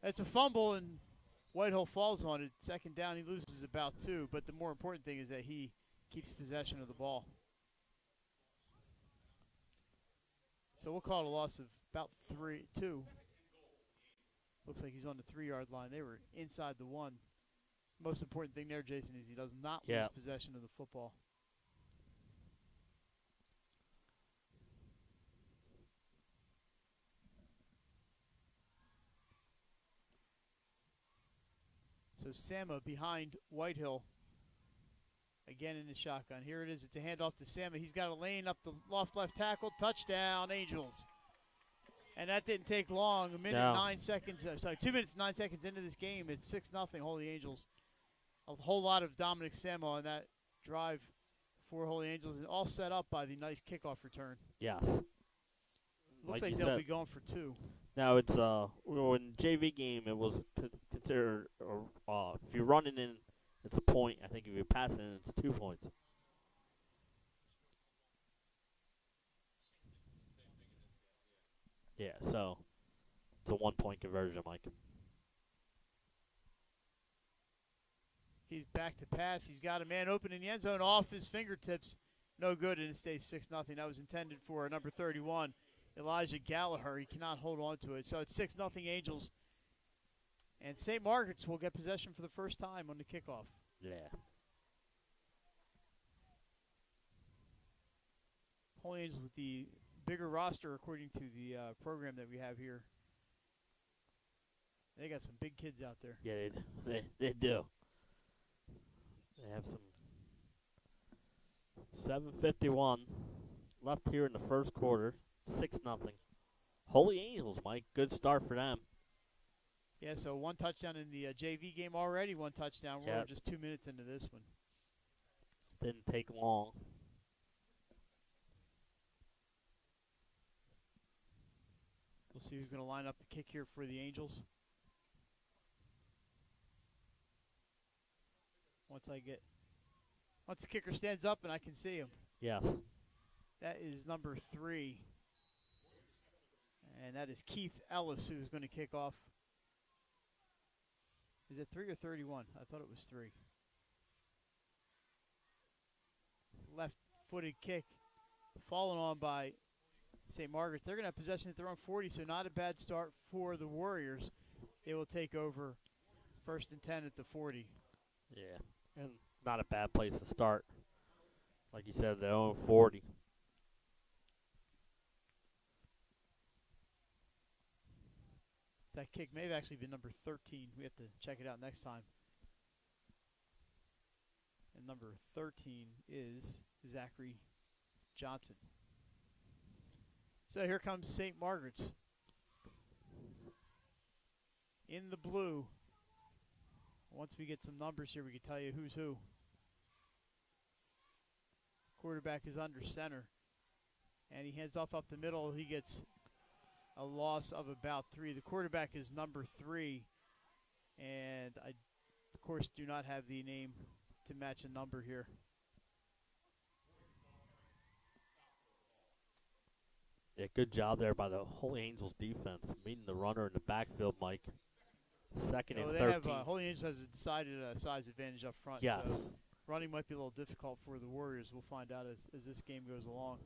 It's a fumble, and Whitehill falls on it. Second down, he loses about 2, but the more important thing is that he keeps possession of the ball. So we'll call it a loss of about 2. Looks like he's on the 3-yard line. They were inside the 1. Most important thing there, Jason, is he does not lose possession of the football. So Sama behind Whitehill. Again in the shotgun. Here it is. It's a handoff to Sama. He's got a lane up the left tackle. Touchdown, Angels. And that didn't take long. 2 minutes, 9 seconds into this game. It's 6-0 Holy Angels. A whole lot of Dominic Sama on that drive for Holy Angels. And all set up by the nice kickoff return. Yes. Looks like they'll be going for 2. Now it's in JV game it was considered if you're running in it's a point. I think if you're passing in it's 2 points. Yeah, so it's a 1-point conversion, Mike. He's back to pass. He's got a man open in the end zone off his fingertips. No good, and it stays 6-0. That was intended for number 31. Elijah Gallagher, he cannot hold on to it. So it's 6-0 Angels. And St. Margaret's will get possession for the first time on the kickoff. Yeah. Holy Angels with the bigger roster according to the program that we have here. They got some big kids out there. Yeah, they do. They have some 7:51 left here in the first quarter. 6-0. Holy Angels, Mike. Good start for them. Yeah, so 1 touchdown in the JV game already. 1 touchdown. We're just 2 minutes into this one. Didn't take long. We'll see who's going to line up the kick here for the Angels. Once the kicker stands up and I can see him. Yes. That is number 3. And that is Keith Ellis who's going to kick off. Is it 3 or 31? I thought it was 3. Left-footed kick fallen on by St. Margaret's. They're going to have possession at their own 40, so not a bad start for the Warriors. They will take over 1st and 10 at the 40. Yeah, and not a bad place to start. Like you said, their own 40. That kick may have actually been number 13. We have to check it out next time. And number 13 is Zachary Johnson. So here comes St. Margaret's. In the blue. Once we get some numbers here, we can tell you who's who. Quarterback is under center. And he heads off up the middle. He gets a loss of about 3. The quarterback is number 3. And I, of course, do not have the name to match a number here. Yeah, good job there by the Holy Angels defense, meeting the runner in the backfield, Mike. 2nd and 13. Holy Angels has a decided size advantage up front. Yes. So running might be a little difficult for the Warriors. We'll find out as this game goes along.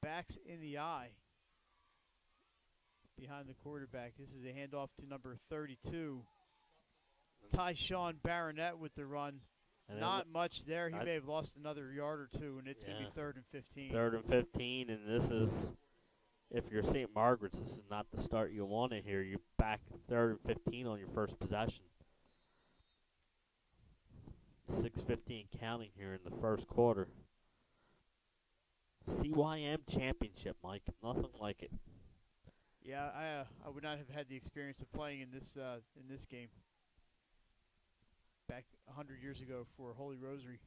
Backs in the eye behind the quarterback. This is a handoff to number 32. Tyshawn Baronet with the run. And not much there. He may have lost another yard or 2, and it's going to be 3rd and 15. 3rd and 15, and this is, if you're St. Margaret's, this is not the start you want to hear. You're back 3rd and 15 on your first possession. 6:15 counting here in the first quarter. CYM championship, Mike. Nothing like it. Yeah, I would not have had the experience of playing in this game back 100 years ago for Holy Rosary.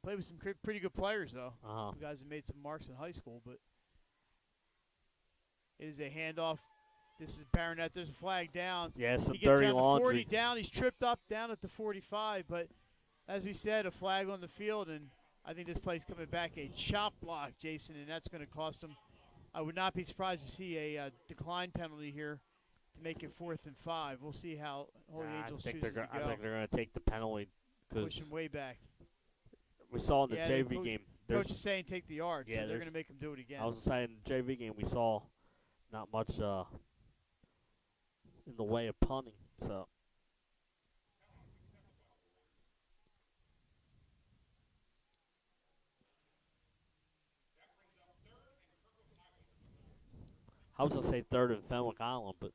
Played with some pretty good players, though. You guys have made some marks in high school, but it is a handoff. This is Baronet. There's a flag down. Yeah, some he gets dirty down laundry. 40 down. He's tripped up down at the 45, but as we said, a flag on the field, and I think this play's coming back a chop block, Jason, and that's going to cost them. I would not be surprised to see a decline penalty here to make it 4th and 5. We'll see how Holy Angels chooses to go. I think they're going to take the penalty. Push him way back. We saw in the JV game. Coach is saying take the yard, yeah, so they're going to make him do it again. I was saying in the JV game we saw not much in the way of punting. So. I was going to say 3rd and Fenwick Island, but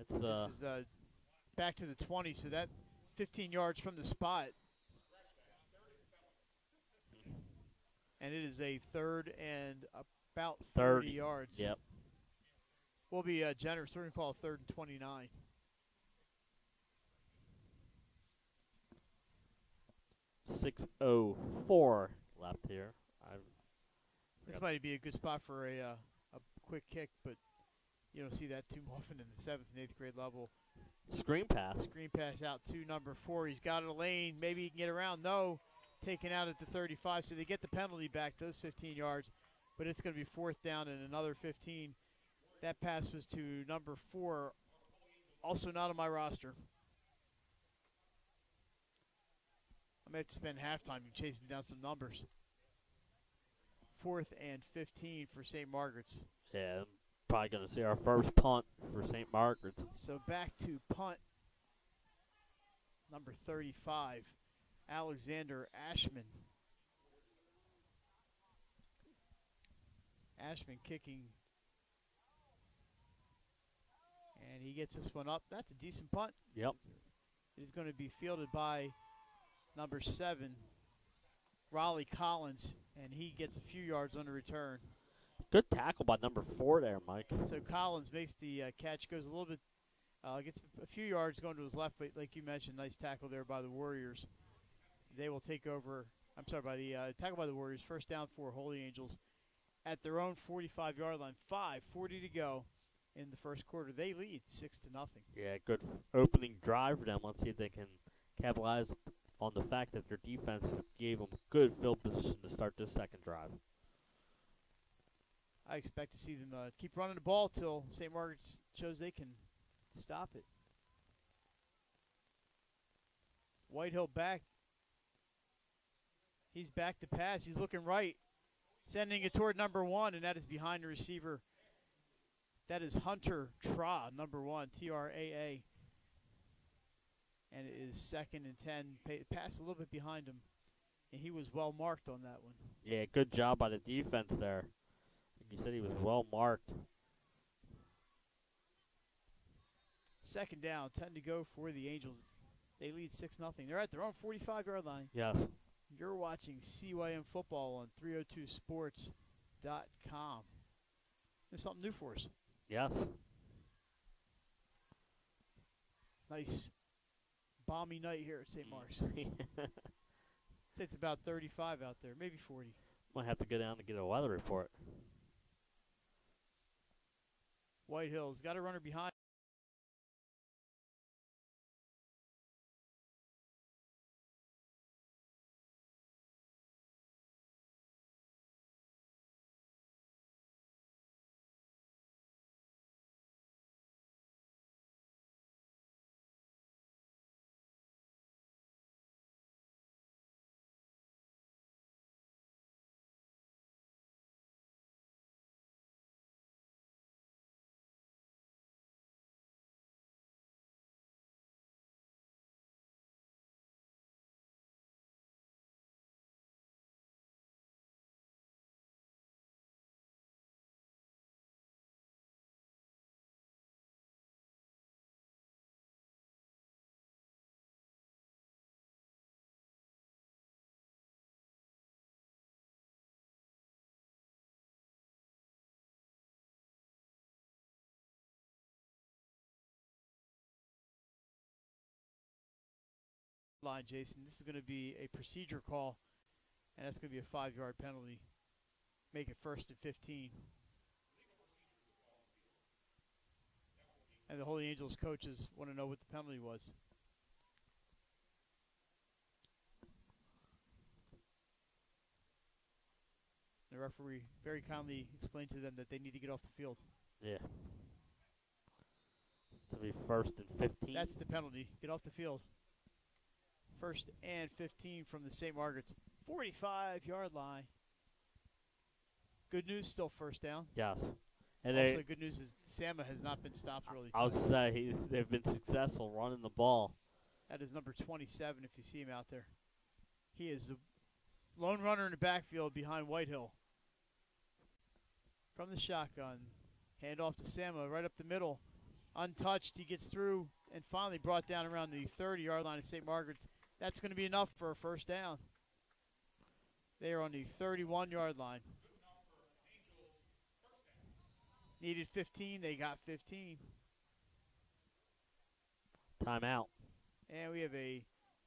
it's this is back to the 20, so that's 15 yards from the spot. And it is a 3rd and about 30 yards. Yep. We'll be generous. We're going to call it 3rd and 29. .604 left here. This might be a good spot for a quick kick, but you don't see that too often in the 7th and 8th grade level. Screen pass. Screen pass out to number 4. He's got a lane. Maybe he can get around. No. Taken out at the 35. So they get the penalty back, those 15 yards. But it's going to be 4th down and another 15. That pass was to number 4, also not on my roster. I may have to spend halftime chasing down some numbers. 4th and 15 for St. Margaret's. Yeah, I'm probably going to see our first punt for St. Margaret's. So back to punt number 35, Alexander Ashman. Ashman kicking. And he gets this one up. That's a decent punt. Yep. It is going to be fielded by number 7, Raleigh Collins, and he gets a few yards on the return. Good tackle by number 4 there, Mike. So Collins makes the catch, goes a little bit, gets a few yards going to his left, but like you mentioned, nice tackle there by the Warriors. They will take over, by the tackle by the Warriors. 1st down for Holy Angels at their own 45-yard line. 5:40 to go in the first quarter. They lead 6-0. Yeah, good opening drive for them. Let's see if they can capitalize on the fact that their defense gave them good field position to start this second drive. I expect to see them keep running the ball till St. Margaret's shows they can stop it. Whitehill back. He's back to pass. He's looking right. Sending it toward number 1, and that is behind the receiver. That is Hunter Tra, number 1, Traa. And it is 2nd and 10. Pass a little bit behind him. And he was well marked on that one. Yeah, good job by the defense there. Like you said, he was well marked. 2nd down, 10 to go for the Angels. They lead 6-0. They're at their own 45-yard line. Yes. You're watching CYM football on 302sports.com. There's something new for us. Yes. Nice balmy night here at St. Mark's. Say it's about 35 out there, maybe 40. Might have to go down to get a weather report. Whitehill's got a runner behind. Line, Jason. This is going to be a procedure call, and that's going to be a 5-yard penalty. Make it 1st and 15. And the Holy Angels coaches want to know what the penalty was. The referee very kindly explained to them that they need to get off the field. Yeah. It's going to be 1st and 15. That's the penalty. Get off the field. 1st and 15 from the St. Margaret's 45-yard line. Good news, still 1st down. Yes. And also, good news is Sama has not been stopped really. I was going to say, they've been successful running the ball. That is number 27 if you see him out there. He is the lone runner in the backfield behind Whitehill. From the shotgun, handoff to Sama right up the middle. Untouched, he gets through and finally brought down around the 30-yard line at St. Margaret's. That's going to be enough for a 1st down. They are on the 31-yard line. Needed 15, they got 15. Timeout. And we have a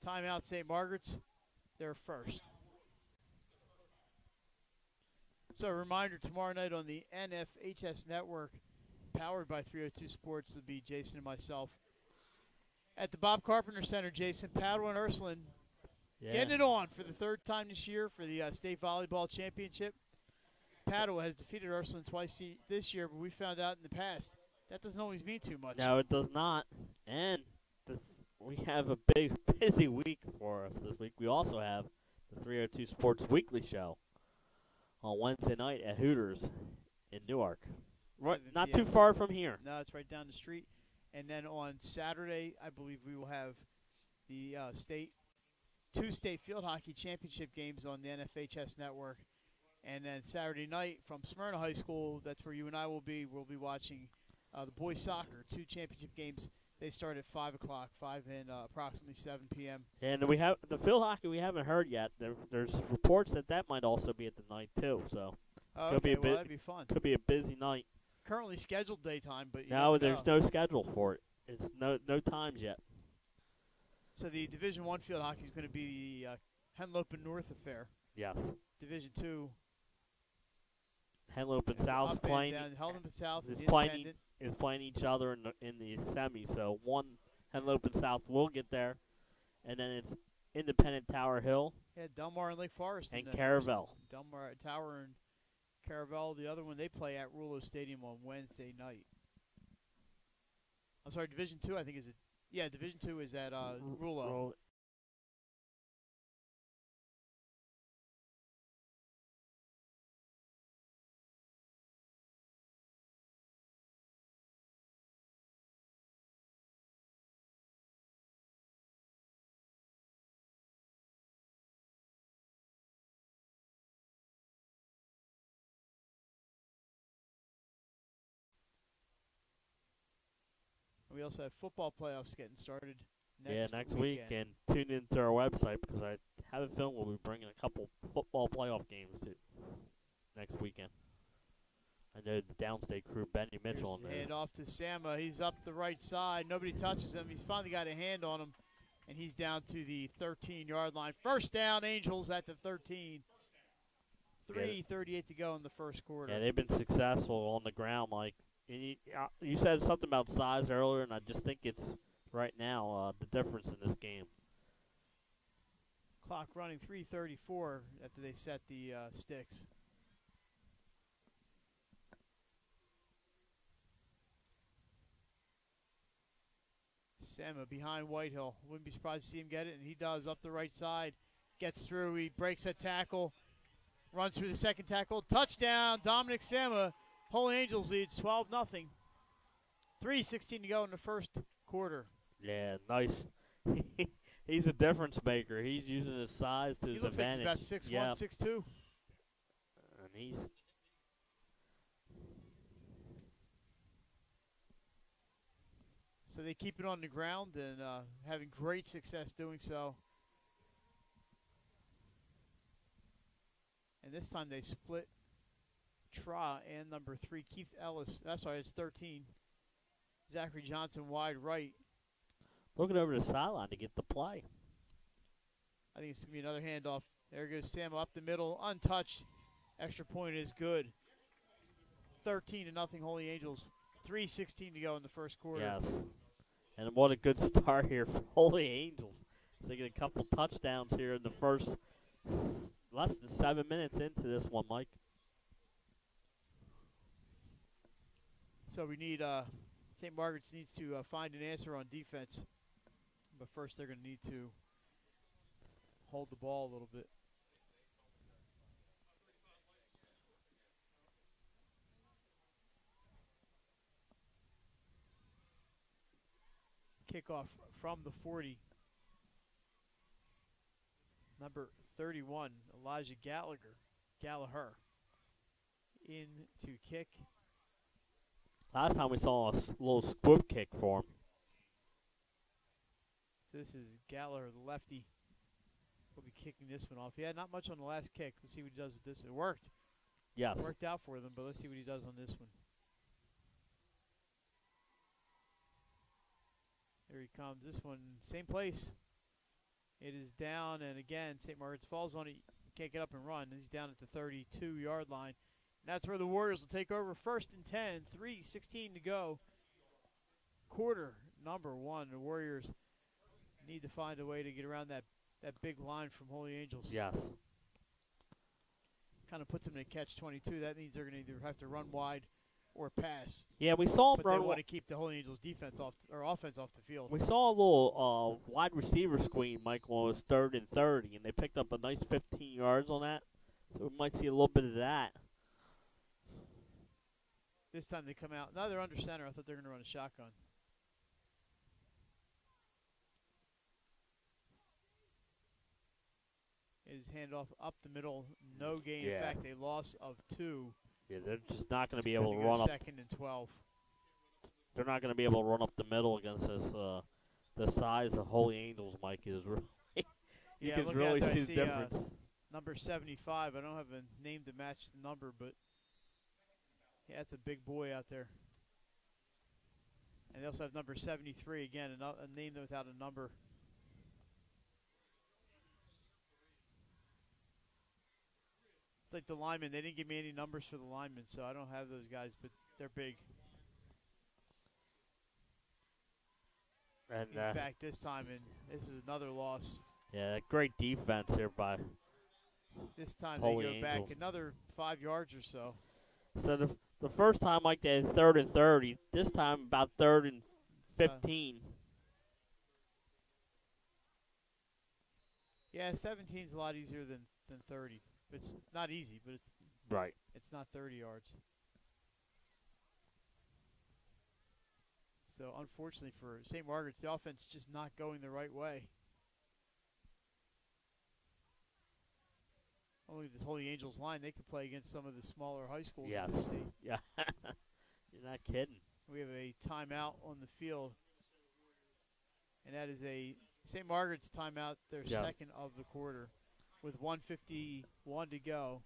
timeout, St. Margaret's. They're 1st. So a reminder, tomorrow night on the NFHS Network, powered by 302 Sports, will be Jason and myself. At the Bob Carpenter Center, Jason, Padua and Ursuline getting it on for the 3rd time this year for the State Volleyball Championship. Padua has defeated Ursuline twice this year, but we found out in the past that doesn't always mean too much. No, it does not. And we have a big, busy week for us this week. We also have the 302 Sports Weekly Show on Wednesday night at Hooters in Newark. Right, not too far from here. No, it's right down the street. And then on Saturday, I believe we will have the two state field hockey championship games on the NFHS Network. And then Saturday night from Smyrna High School, that's where you and I will be. We'll be watching the boys soccer, 2 championship games. They start at 5 o'clock, 5 and approximately 7 p.m. And we have the field hockey we haven't heard yet. There's reports that might also be at the night too. So that'd be fun. Could be a busy night. Currently scheduled daytime, but no, there's no schedule for it. It's no times yet. So the Division I field hockey is going to be the Henlopen North affair. Yes. Division II. Henlopen South playing. Henlopen South is playing each other in the semi. So one Henlopen South will get there, and then it's Independent Tower Hill. Yeah, Delmar and Lake Forest. And Caravel. Delmar Tower and Caravel. The other one they play at Rulo Stadium on Wednesday night. I'm sorry, Division II I think is Division II is at Rulo. We also have football playoffs getting started next week. And tune into our website because I have a feeling we'll be bringing a couple football playoff games to next weekend. I know the downstate crew, Benny Mitchell. Hand off to Sama. He's up the right side. Nobody touches him. He's finally got a hand on him, and he's down to the 13-yard line. 1st down, Angels at the 13. 3:38 to go in the 1st quarter. Yeah, they've been successful on the ground, Mike. And you said something about size earlier, and I just think it's right now the difference in this game. Clock running 3:34 after they set the sticks. Sama behind Whitehill. Wouldn't be surprised to see him get it, and he does up the right side. Gets through. He breaks a tackle. Runs through the 2nd tackle. Touchdown, Dominic Sama. Holy Angels leads 12-0. 3:16 to go in the 1st quarter. Yeah, nice. He's a difference maker. He's using his size to his advantage. He looks like he's about 6'1", 6'2". And he's so they keep it on the ground and having great success doing so. And this time they split Tra and number 3, Keith Ellis. That's sorry, it's 13. Zachary Johnson wide right. Looking over the sideline to get the play. I think it's going to be another handoff. There goes Sam up the middle, untouched. Extra point is good. 13-0 Holy Angels. 3:16 to go in the 1st quarter. Yes. And what a good start here for Holy Angels. They get a couple touchdowns here in the first less than 7 minutes into this one, Mike. So we need St. Margaret's needs to find an answer on defense. But first they're going to need to hold the ball a little bit. Kickoff from the 40. Number 31, Elijah Gallagher in to kick. Last time we saw a little squib kick for him. So this is Gallagher, the lefty. Will be kicking this one off. Yeah, not much on the last kick. Let's see what he does with this one. It worked. Yes. It worked out for them, but let's see what he does on this one. There he comes. This one, same place. It is down, and again, St. Margaret's falls on it. Can't get up and run. He's down at the 32-yard line. And that's where the Warriors will take over. 1st and 10, 3:16 to go. Quarter number 1. The Warriors need to find a way to get around that big line from Holy Angels. Yes. Kind of puts them in a catch-22. That means they're going to either have to run wide or pass. Yeah, we saw him but run. They want to keep the Holy Angels defense off or offense off the field. We saw a little wide receiver screen, Michael, when it was 3rd and 30, and they picked up a nice 15 yards on that. So we might see a little bit of that. This time they come out. No, they're under center. I thought they were going to run a shotgun. It is handoff up the middle. No gain. Yeah. In fact, a loss of 2. Yeah, they're just not going to be able to run up. 2nd and 12. They're not going to be able to run up the middle against this. The size of Holy Angels, Mike, is really. You can really see the difference. Number 75. I don't have a name to match the number, but yeah, that's a big boy out there. And they also have number 73 again, a name without a number. It's like the linemen. They didn't give me any numbers for the linemen, so I don't have those guys, but they're big. And he's back this time, and this is another loss. Yeah, great defense here by this time Holy they go Angels. back another 5 yards or so. So the first time, like they had 3rd and 30. This time about 3rd and 15. Yeah, 17 is a lot easier than 30. It's not easy, but it's right. It's not 30 yards. So unfortunately for St. Margaret's, the offense just not going the right way. Only this Holy Angels line, they could play against some of the smaller high schools in the state. Yeah. You're not kidding. We have a timeout on the field. And that is a St. Margaret's timeout, their second of the quarter, with 1:51 to go.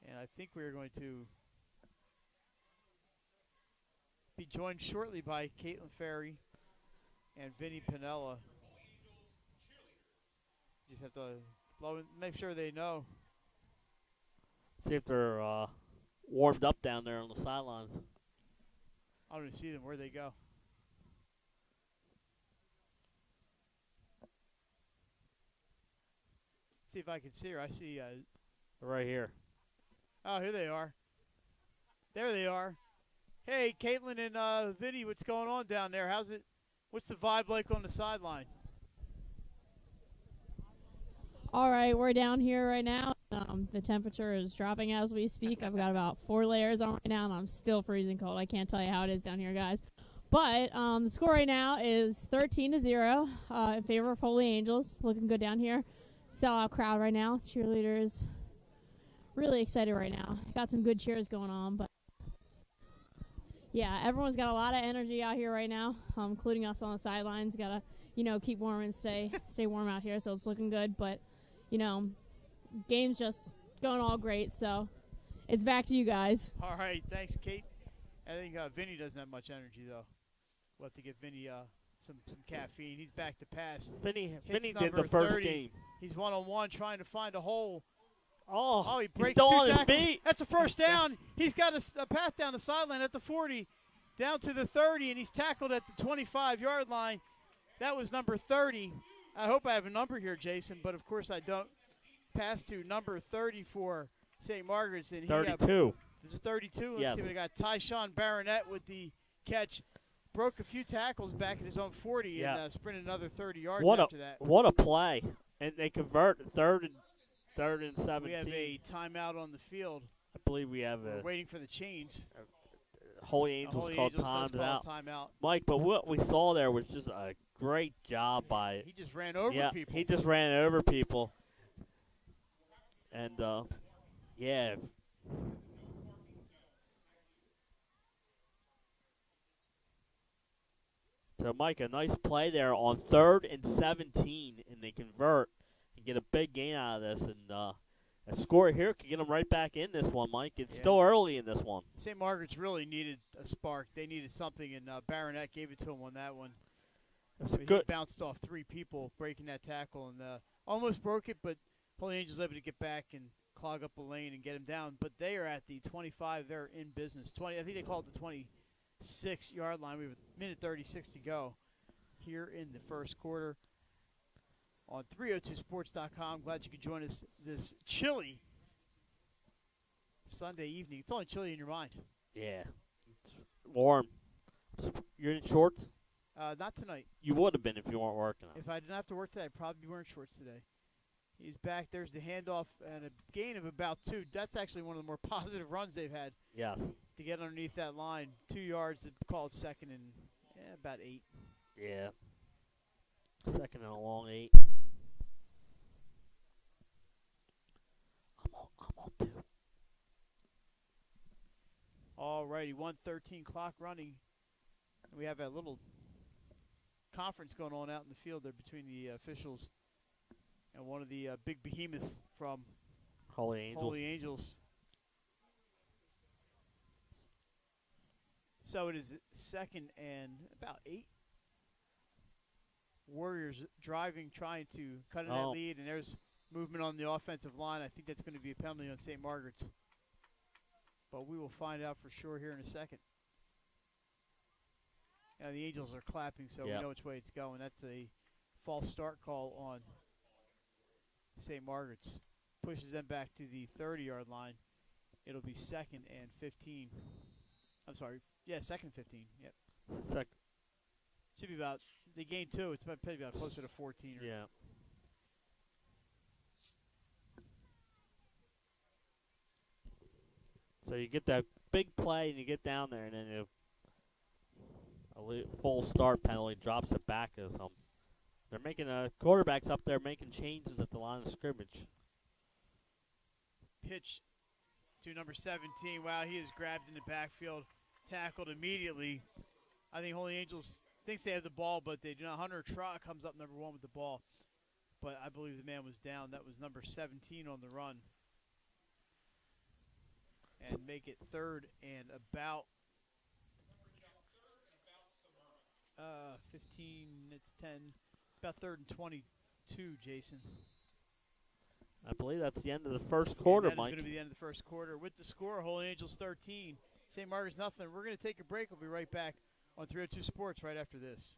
And I think we are going to be joined shortly by Caitlin Ferry and Vinny Pinella. Just have to make sure they know. See if they're warmed up down there on the sidelines. I don't even see them. Where'd they go? See if I can see her. I see. Right here. Oh, here they are. There they are. Hey, Caitlin and Vinny, what's going on down there? How's it? What's the vibe like on the sideline? All right, we're down here right now. The temperature is dropping as we speak. I've got about 4 layers on right now, and I'm still freezing cold. I can't tell you how it is down here, guys. But the score right now is 13-0 in favor of Holy Angels. Looking good down here. Sellout crowd right now. Cheerleaders really excited right now. Got some good cheers going on, but yeah, everyone's got a lot of energy out here right now, including us on the sidelines. Got to, keep warm and stay warm out here, so it's looking good. But, game's just going all great, so it's back to you guys. All right, thanks, Kate. I think Vinny doesn't have much energy, though. We'll have to give Vinny some caffeine. He's back to pass. Vinny did the first 30. game. He's one-on-one trying to find a hole. Oh, he breaks still 2 on his tackles. feet. That's a first down. He's got a path down the sideline at the 40, down to the 30, and he's tackled at the 25-yard line. That was number 30. I hope I have a number here, Jason, but of course I don't. Pass to number 30 for St. Margaret's. And 32. This is 32. Let's Yes. see, we got Tyshawn Baronet with the catch. Broke a few tackles back at his own 40 and sprinted another 30 yards after that. What a play. And they convert third and 17. We have a timeout on the field. I believe we have We're waiting for the chains. Holy Angels called timeout. Mike, but what we saw there was just a great job by. He just ran over people. He just ran over people. And yeah. So Mike, a nice play there on 3rd and 17, and they convert and get a big gain out of this, and a score here could get them right back in this one, Mike. It's still early in this one. St. Margaret's really needed a spark. They needed something, and Baronet gave it to him on that one. He bounced off 3 people breaking that tackle and almost broke it, but Holy Angels able to get back and clog up a lane and get him down. But they are at the 25. They're in business. I think they call it the 26-yard line. We have a minute 36 to go here in the first quarter. On 302sports.com. Glad you could join us this chilly Sunday evening. It's only chilly in your mind. Yeah. It's warm. You're in shorts? Not tonight. You would have been if you weren't working. If I didn't have to work today, I'd probably be wearing shorts today. He's back. There's the handoff and a gain of about 2. That's actually one of the more positive runs they've had. Yes. To get underneath that line. 2 yards, called second and about 8. Yeah. Second and a long 8. I'm on 2. All righty, 1:13 clock running. We have a little conference going on out in the field there between the officials and one of the big behemoths from Holy Angels. So it is second and about 8. Warriors driving, trying to cut in that lead, and there's movement on the offensive line. I think that's going to be a penalty on St. Margaret's. But we will find out for sure here in a second. The Angels are clapping, so we know which way it's going. That's a false start call on St. Margaret's. Pushes them back to the 30-yard line. It'll be second and 15. I'm sorry. Yeah, second and 15. Yep. Second. Should be about, they gained 2. It's probably about closer to 14. Yeah. So you get that big play and you get down there, and then a full start penalty drops it back as they're making quarterbacks up there making changes at the line of scrimmage. Pitch to number 17. Wow, he is grabbed in the backfield, tackled immediately. I think Holy Angels thinks they have the ball, but they do not. Hunter Trott comes up number 1 with the ball, but I believe the man was down. That was number 17 on the run. And make it 3rd and about 15, it's 10, about 3rd and 22, Jason. I believe that's the end of the first quarter, Mike. That's going to be the end of the first quarter. With the score, Holy Angels 13, St. Margaret's nothing. We're going to take a break. We'll be right back on 302 Sports right after this.